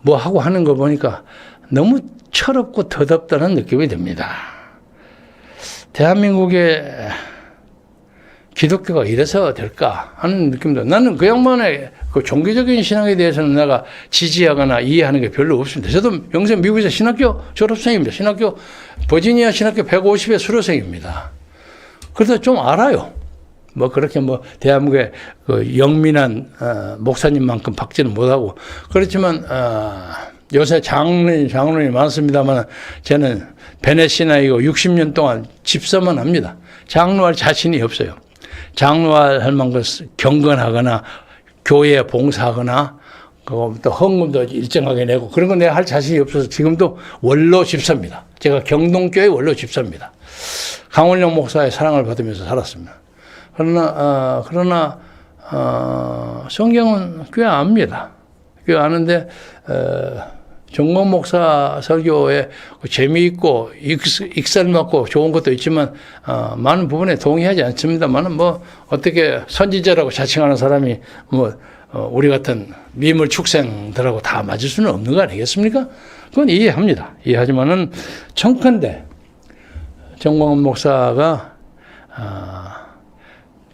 뭐 하고 하는 거 보니까 너무 철없고 더덥다는 느낌이 듭니다. 대한민국의 기독교가 이래서 될까 하는 느낌도. 나는 그 양반의 그 종교적인 신앙에 대해서는 내가 지지하거나 이해하는 게 별로 없습니다. 저도 영생 미국에서 신학교 졸업생입니다. 버지니아 신학교 150의 수료생입니다. 그래서 좀 알아요. 그렇게 대한민국의 그 영민한 목사님만큼 박지는 못하고. 그렇지만 요새 장로님이 많습니다만 저는 베네시나이고 60년 동안 집사만 합니다. 장로할 자신이 없어요. 장로할 만큼 경건하거나 교회에 봉사하거나 또 헌금도 일정하게 내고 그런 거 내가 할 자신이 없어서 지금도 원로 집사입니다. 제가 경동교회 원로 집사입니다. 강원영 목사의 사랑을 받으면서 살았습니다. 그러나 성경은 꽤 압니다. 꽤 아는데 정광 목사 설교에 재미있고 익살맞고 좋은 것도 있지만 많은 부분에 동의하지 않습니다만 어떻게 선지자라고 자칭하는 사람이 우리 같은 미물 축생들하고 다 맞을 수는 없는 거 아니겠습니까? 그건 이해합니다. 이해하지만은 청컨대 정광훈 목사가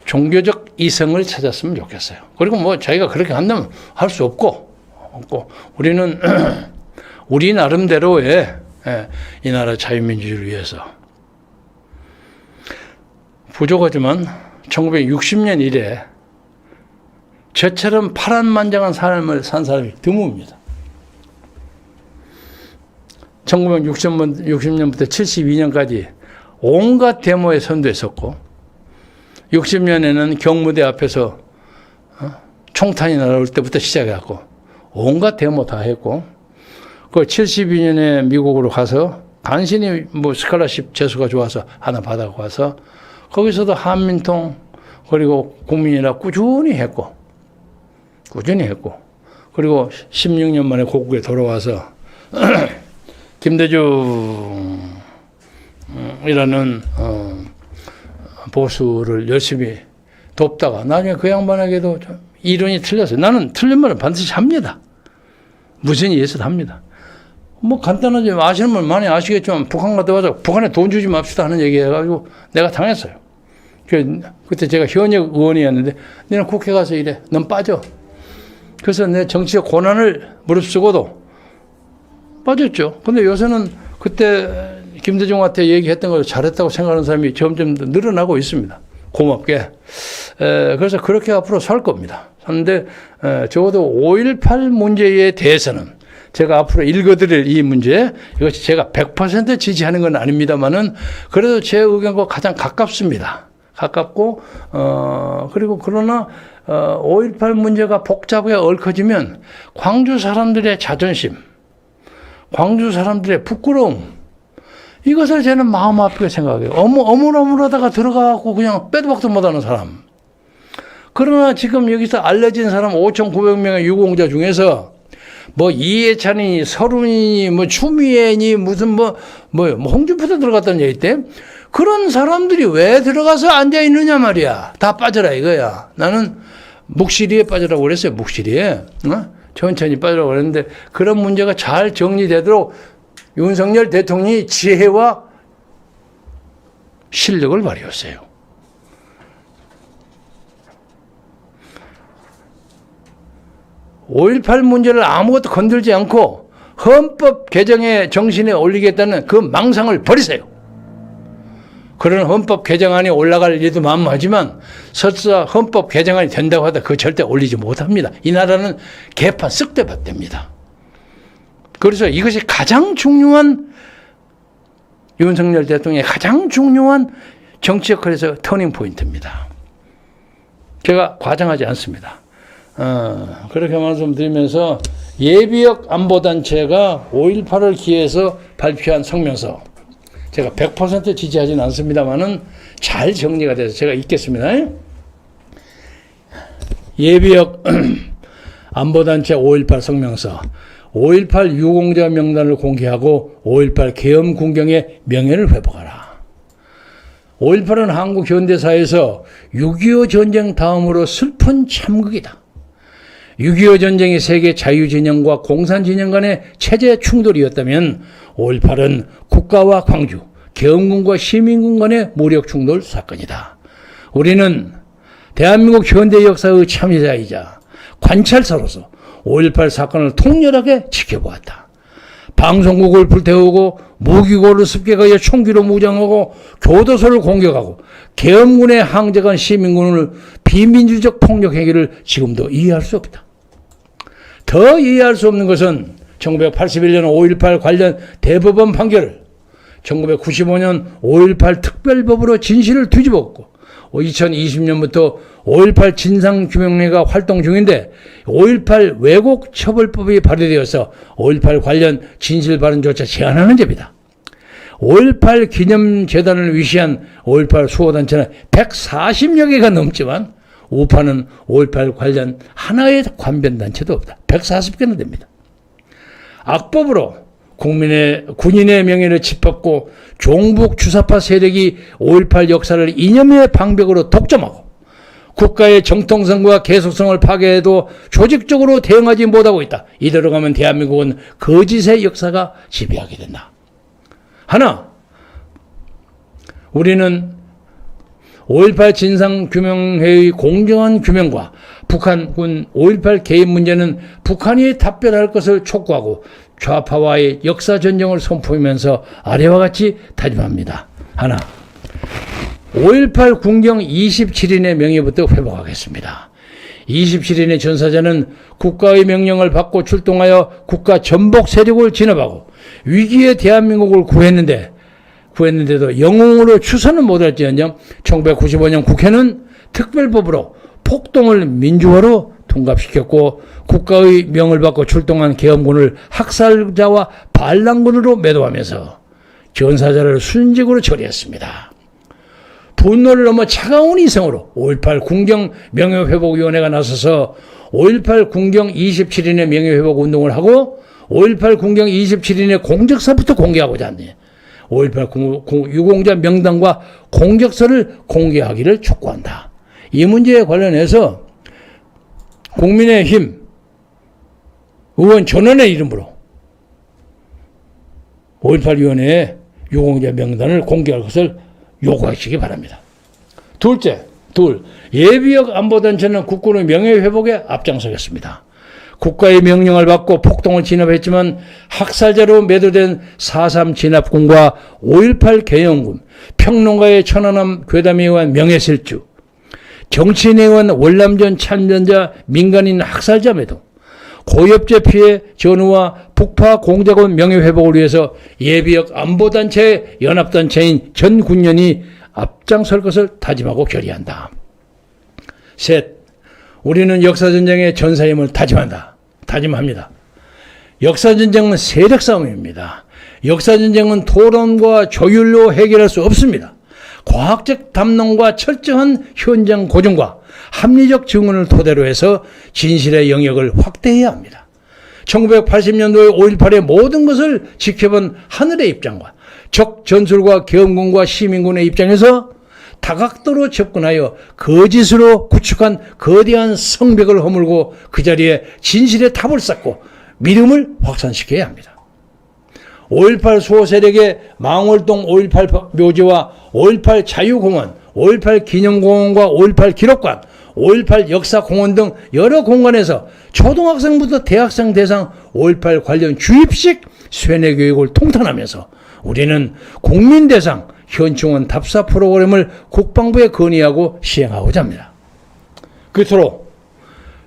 종교적 이성을 찾았으면 좋겠어요. 그리고 자기가 그렇게 한다면 할 수 없고 우리는 우리 나름대로의 이 나라 자유민주주의를 위해서. 부족하지만 1960년 이래 저처럼 파란만장한 삶을 산 사람이 드뭅니다. 1960년부터 72년까지 온갖 데모에 선도했었고 60년에는 경무대 앞에서 총탄이 날아올 때부터 시작해갖고 온갖 데모 다 했고 그 72년에 미국으로 가서 간신히 뭐 스칼라십 재수가 좋아서 하나 받아고 와서 거기서도 한민통 그리고 국민이라 꾸준히 했고 그리고 16년 만에 고국에 돌아와서 김대중이라는 보수를 열심히 돕다가 나중에 그 양반에게도 이론이 틀렸어요. 나는 틀린 말은 반드시 합니다. 무슨 이해서 합니다. 뭐 간단하게 아시는 분 많이 아시겠지만 북한 갔다 와서 북한에 돈 주지 맙시다 하는 얘기 해가지고 내가 당했어요. 그때 제가 현역 의원이었는데 너는 국회 가서 이래. 넌 빠져. 그래서 내 정치적 고난을 무릅쓰고도 빠졌죠. 근데 요새는 그때 김대중한테 얘기했던 걸 잘했다고 생각하는 사람이 점점 더 늘어나고 있습니다. 고맙게. 그래서 그렇게 앞으로 살 겁니다. 그런데 적어도 5.18 문제에 대해서는 제가 앞으로 읽어드릴 이 문제, 이것이 제가 100% 지지하는 건 아닙니다만은 그래도 제 의견과 가장 가깝습니다. 가깝고, 그리고 그러나 5.18 문제가 복잡하게 얽혀지면 광주 사람들의 자존심, 광주 사람들의 부끄러움, 이것을 저는 마음 아프게 생각해요. 어물어물하다가 들어가고 그냥 빼도 박도 못하는 사람. 그러나 지금 여기서 알려진 사람 5,900명의 유공자 중에서 뭐 이해찬이, 서른이, 뭐 추미애니 무슨 뭐 홍준표도 들어갔다는 얘기 때 그런 사람들이 왜 들어가서 앉아 있느냐 말이야. 다 빠져라 이거야. 나는 묵시리에 빠져라고 그랬어요. 묵시리에. 천천히 빠져라고 그랬는데 그런 문제가 잘 정리되도록 윤석열 대통령이 지혜와 실력을 발휘했어요. (5.18) 문제를 아무것도 건들지 않고 헌법 개정의 정신에 올리겠다는 그 망상을 버리세요. 그런 헌법 개정안이 올라갈 일도 만무하지만 설사 헌법 개정안이 된다고 하다 그거 절대 올리지 못합니다. 이 나라는 개판 쓱대밭됩니다. 그래서 이것이 가장 중요한 윤석열 대통령의 가장 중요한 정치 역할에서 터닝 포인트입니다. 제가 과장하지 않습니다. 그렇게 말씀드리면서 예비역 안보단체가 5.18을 기해서 발표한 성명서 제가 100% 지지하지는 않습니다만은 잘 정리가 돼서 제가 읽겠습니다. 예비역 안보단체 5.18 성명서 5.18 유공자 명단을 공개하고 5.18 계엄 군경의 명예를 회복하라. 5.18은 한국 현대사에서 6.25 전쟁 다음으로 슬픈 참극이다. 6.25 전쟁이 세계 자유진영과 공산진영 간의 체제 충돌이었다면 5.18은 국가와 광주, 계엄군과 시민군 간의 무력 충돌 사건이다. 우리는 대한민국 현대 역사의 참여자이자 관찰사로서 5.18 사건을 통렬하게 지켜보았다. 방송국을 불태우고 무기고를 습격하여 총기로 무장하고 교도소를 공격하고 계엄군의 항적한 시민군을 비민주적 폭력 행위를 지금도 이해할 수 없다. 더 이해할 수 없는 것은 1981년 5.18 관련 대법원 판결을 1995년 5.18 특별법으로 진실을 뒤집었고 2020년부터 5.18 진상규명회가 활동 중인데 5.18 왜곡 처벌법이 발의되어서 5.18 관련 진실 발언조차 제한하는 죄입니다. 5.18 기념재단을 위시한 5.18 수호단체는 140여 개가 넘지만 우파는 5.18 관련 하나의 관변단체도 없다. 140개나 됩니다. 악법으로 군인의 명예를 짓밟고 종북 주사파 세력이 5.18 역사를 이념의 방벽으로 독점하고 국가의 정통성과 계속성을 파괴해도 조직적으로 대응하지 못하고 있다. 이대로 가면 대한민국은 거짓의 역사가 지배하게 된다. 하나, 우리는 5.18 진상규명회의 공정한 규명과 북한군 5.18 개입 문제는 북한이 답변할 것을 촉구하고 좌파와의 역사 전쟁을 선포하면서 아래와 같이 다짐합니다. 하나, 5.18 군경 27인의 명예부터 회복하겠습니다. 27인의 전사자는 국가의 명령을 받고 출동하여 국가 전복 세력을 진압하고 위기의 대한민국을 구했는데도 영웅으로 추선은 못할지언정 1995년 국회는 특별법으로 폭동을 민주화로 통과시켰고 국가의 명을 받고 출동한 계엄군을 학살자와 반란군으로 매도하면서 전사자를 순직으로 처리했습니다. 분노를 넘어 차가운 이성으로 5.18 군경 명예회복위원회가 나서서 5.18 군경 27인의 명예회복 운동을 하고 5.18 군경 27인의 공적서부터 공개하고자 합니다. 5.18 유공자 명단과 공적서를 공개하기를 촉구한다. 이 문제에 관련해서 국민의힘 의원 전원의 이름으로 5.18위원회에 유공자 명단을 공개할 것을 요구하시기 바랍니다. 둘째, 예비역 안보단체는 국군의 명예회복에 앞장서겠습니다. 국가의 명령을 받고 폭동을 진압했지만 학살자로 매도된 4.3 진압군과 5.18 개영군, 평론가의 천안함 괴담에 의한 명예실주, 정치인에 의한 월남전 참전자 민간인 학살자 매도, 고엽제 피해 전후와 북파 공작원 명예회복을 위해서 예비역 안보단체의 연합단체인 전군연이 앞장설 것을 다짐하고 결의한다. 셋, 우리는 역사전쟁의 전사임을 다짐합니다. 역사전쟁은 세력싸움입니다. 역사전쟁은 토론과 조율로 해결할 수 없습니다. 과학적 담론과 철저한 현장 고증과 합리적 증언을 토대로 해서 진실의 영역을 확대해야 합니다. 1980년도에 5.18의 모든 것을 지켜본 하늘의 입장과 적 전술과 계엄군과 시민군의 입장에서 다각도로 접근하여 거짓으로 구축한 거대한 성벽을 허물고 그 자리에 진실의 탑을 쌓고 믿음을 확산시켜야 합니다. 5.18 수호 세력의 망월동 5.18 묘지와 5.18 자유공원, 5.18 기념공원과 5.18 기록관, 5.18 역사공원 등 여러 공간에서 초등학생부터 대학생 대상 5.18 관련 주입식 쇠뇌교육을 통탄하면서 우리는 국민 대상 현충원 답사 프로그램을 국방부에 건의하고 시행하고자 합니다. 끝으로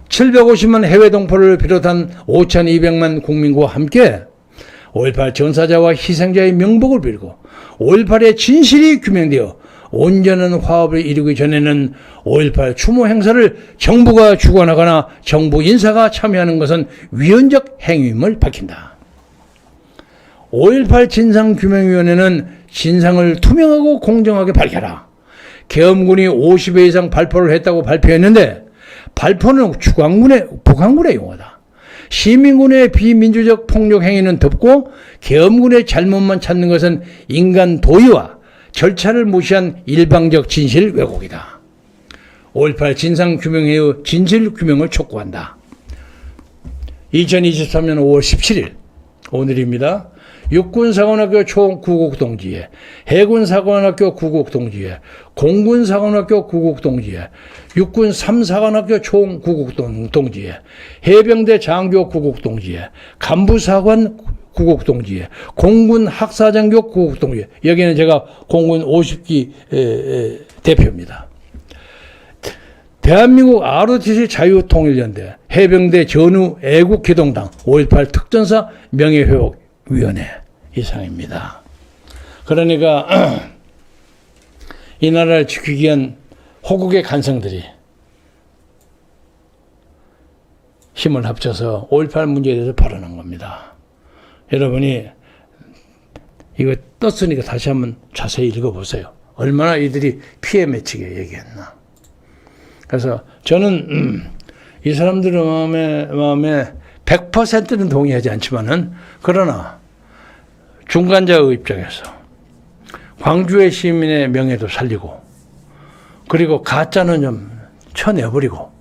750만 해외 동포를 비롯한 5,200만 국민과 함께 5.18 전사자와 희생자의 명복을 빌고 5.18의 진실이 규명되어 온전한 화합을 이루기 전에는 5.18 추모 행사를 정부가 주관하거나 정부 인사가 참여하는 것은 위헌적 행위임을 밝힌다. 5.18 진상규명위원회는 진상을 투명하고 공정하게 밝혀라. 계엄군이 50회 이상 발포를 했다고 발표했는데 발포는 북한군의 용어다. 시민군의 비민주적 폭력 행위는 덮고 계엄군의 잘못만 찾는 것은 인간 도의와 절차를 무시한 일방적 진실 왜곡이다. 5.18 진상규명회의 진실규명을 촉구한다. 2023년 5월 17일 오늘입니다. 육군사관학교 총구국동지회, 해군사관학교 구국동지회, 공군사관학교 구국동지회, 육군 3사관학교 총구국동지회, 해병대 장교 구국동지회, 간부사관 구국동지회, 공군 학사장교 구국동지회. 여기는 제가 공군 50기 대표입니다. 대한민국 ROTC 자유통일연대, 해병대 전후 애국기동당, 5.18 특전사 명예회복위원회 이상입니다. 그러니까 이 나라를 지키기 위한 호국의 간성들이 힘을 합쳐서 5.18 문제에 대해서 발언한 겁니다. 여러분이 이거 떴으니까 다시 한번 자세히 읽어보세요. 얼마나 이들이 피해 맺히게 얘기했나. 그래서 저는 이 사람들의 마음에 100%는 동의하지 않지만은 그러나 중간자의 입장에서 광주의 시민의 명예도 살리고 그리고 가짜는 좀 쳐내버리고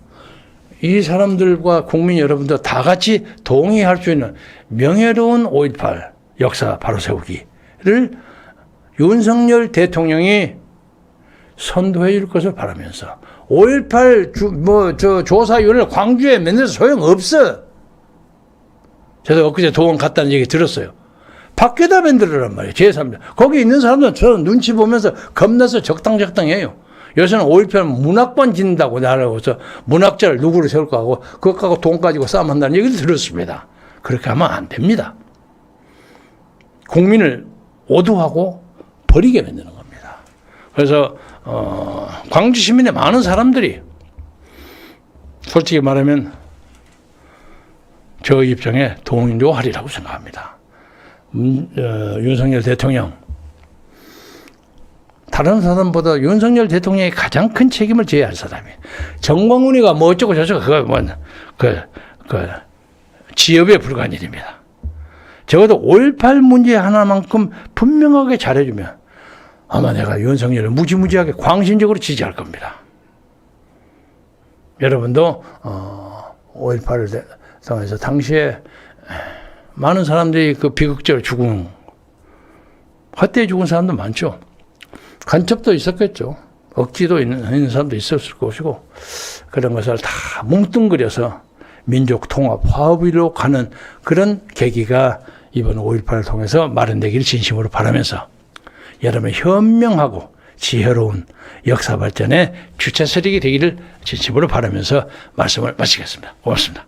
이 사람들과 국민 여러분도 다 같이 동의할 수 있는 명예로운 5.18 역사 바로 세우기를 윤석열 대통령이 선도해 줄 것을 바라면서 5.18 조사위원회 광주에 만들어서 소용없어. 저도 엊그제 도원 갔다는 얘기 들었어요. 밖에다 만들어란 말이에요. 제3자. 거기 있는 사람들은 저는 눈치 보면서 겁나서 적당해요. 요새는 5.18 문학관 짓는다고 나라고서 문학자를 누구를 세울까 하고 그것 갖고 돈 가지고 싸움한다는 얘기를 들었습니다. 그렇게 하면 안 됩니다. 국민을 오도하고 버리게 만드는 겁니다. 그래서 광주 시민의 많은 사람들이 솔직히 말하면 저 입장에 동조하리라고 생각합니다. 윤석열 대통령 다른 사람보다 윤석열 대통령이 가장 큰 책임을 져야 할 사람이에요. 정광훈이가 뭐 어쩌고 저쩌고 그거 지엽에 불과한 일입니다. 적어도 5.18 문제 하나만큼 분명하게 잘해주면 아마 내가 윤석열을 무지무지하게 광신적으로 지지할 겁니다. 여러분도 5.18을 통해서 당시에 많은 사람들이 그 비극적으로 헛되이 죽은 사람도 많죠. 간첩도 있었겠죠. 억지도 있는 사람도 있었을 것이고 그런 것을 다 뭉뚱그려서 민족 통합, 화합으로 가는 그런 계기가 이번 5.18을 통해서 마련되기를 진심으로 바라면서 여러분의 현명하고 지혜로운 역사 발전의 주체 세력이 되기를 진심으로 바라면서 말씀을 마치겠습니다. 고맙습니다.